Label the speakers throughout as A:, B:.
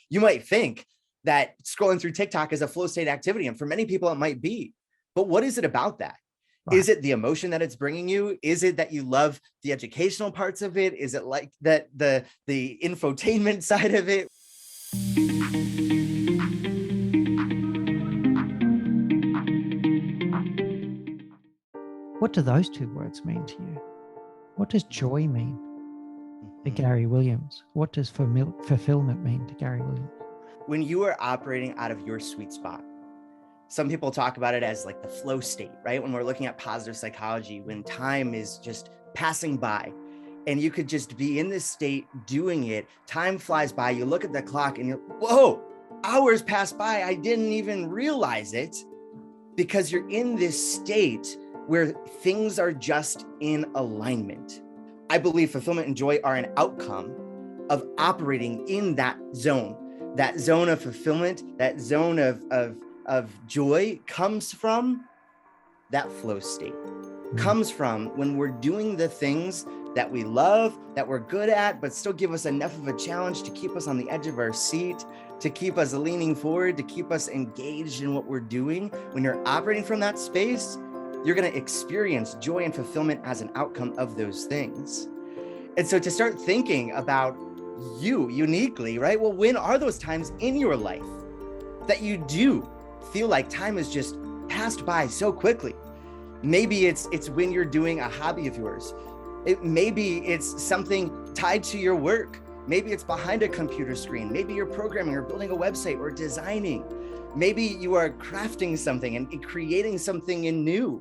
A: You might think that scrolling through TikTok is a flow state activity, and for many people it might be. But what is it about that?
B: Right.
A: Is it the emotion that it's bringing you? Is it that you love the educational parts of it? Is it like that the infotainment side of it?
B: What do those two words mean to you? What does joy mean to Gary Williams? What does fulfillment mean to Gary Williams?
A: When you are operating out of your sweet spot, some people talk about it as like the flow state, right? When we're looking at positive psychology, when time is just passing by and you could just be in this state doing it, time flies by, you look at the clock and you're, whoa, hours pass by. I didn't even realize it, because you're in this state where things are just in alignment. I believe fulfillment and joy are an outcome of operating in that zone of fulfillment, that zone of joy comes from that flow state, comes from when we're doing the things that we love, that we're good at, but still give us enough of a challenge to keep us on the edge of our seat, to keep us leaning forward, to keep us engaged in what we're doing. When you're operating from that space, you're going to experience joy and fulfillment as an outcome of those things. And so to start thinking about you uniquely, right? Well, when are those times in your life that you do feel like time has just passed by so quickly? Maybe it's when you're doing a hobby of yours. Maybe it's something tied to your work. Maybe it's behind a computer screen. Maybe you're programming or building a website or designing. Maybe you are crafting something and creating something new.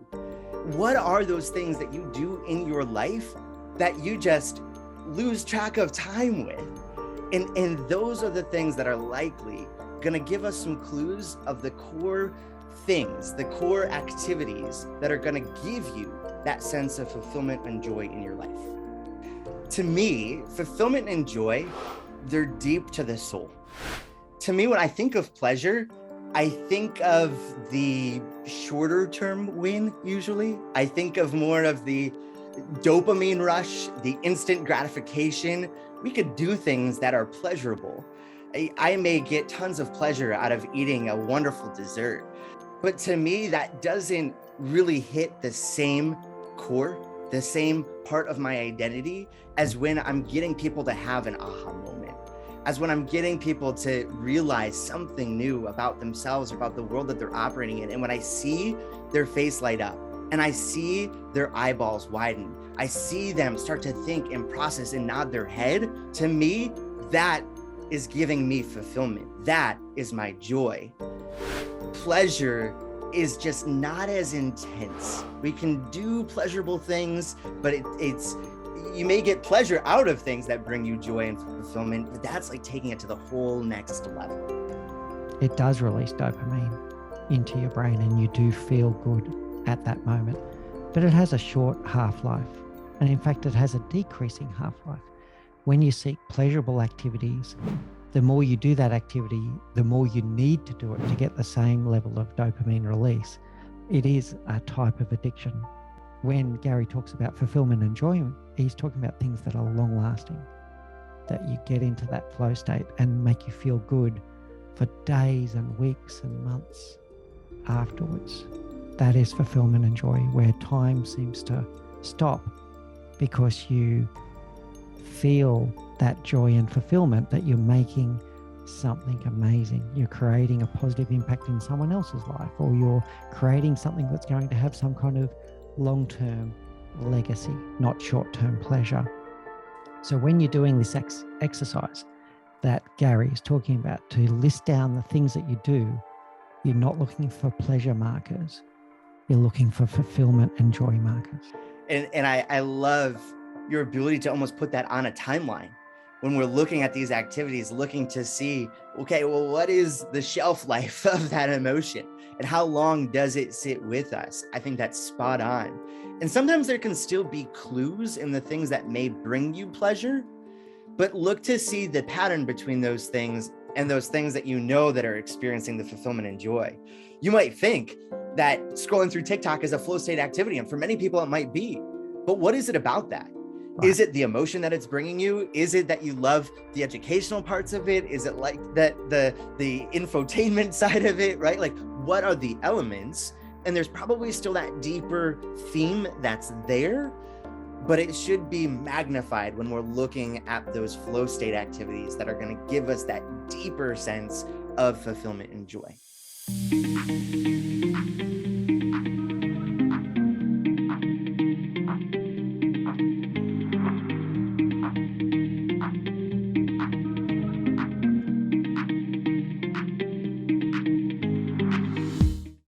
A: What are those things that you do in your life that you just lose track of time with? And those are the things that are likely going to give us some clues of the core things, the core activities that are going to give you that sense of fulfillment and joy in your life. To me, fulfillment and joy, they're deep to the soul. To me, when I think of pleasure, I think of the shorter term win, usually. I think of more of the dopamine rush, the instant gratification. We could do things that are pleasurable. I may get tons of pleasure out of eating a wonderful dessert, but to me, that doesn't really hit the same core, the same part of my identity as when I'm getting people to have an aha moment, as when I'm getting people to realize something new about themselves, about the world that they're operating in. And when I see their face light up and I see their eyeballs widen, I see them start to think and process and nod their head, to me, that is giving me fulfillment. That is my joy. Pleasure is just not as intense. We can do pleasurable things, but it's you may get pleasure out of things that bring you joy and fulfillment, but that's like taking it to the whole next level.
B: It does release dopamine into your brain and you do feel good at that moment, but it has a short half-life. And in fact, it has a decreasing half-life. When you seek pleasurable activities, the more you do that activity, the more you need to do it to get the same level of dopamine release. It is a type of addiction. When Gary talks about fulfillment and joy, he's talking about things that are long lasting, that you get into that flow state and make you feel good for days and weeks and months afterwards. That is fulfillment and joy, where time seems to stop because you feel that joy and fulfillment that you're making something amazing. You're creating a positive impact in someone else's life, or you're creating something that's going to have some kind of long-term legacy, not short-term pleasure. So when you're doing this exercise that Gary is talking about, to list down the things that you do, you're not looking for pleasure markers. You're looking for fulfillment and joy markers.
A: And I love your ability to almost put that on a timeline. When we're looking at these activities, looking to see, okay, well, what is the shelf life of that emotion and how long does it sit with us? I think that's spot on. And sometimes there can still be clues in the things that may bring you pleasure, but look to see the pattern between those things and those things that you know that are experiencing the fulfillment and joy. You might think that scrolling through TikTok is a flow state activity, and for many people it might be, but what is it about that? Is it the emotion that it's bringing you? Is it that you love the educational parts of it? Is it like that the infotainment side of it, right? Like, what are the elements? And there's probably still that deeper theme that's there, but it should be magnified when we're looking at those flow state activities that are going to give us that deeper sense of fulfillment and joy.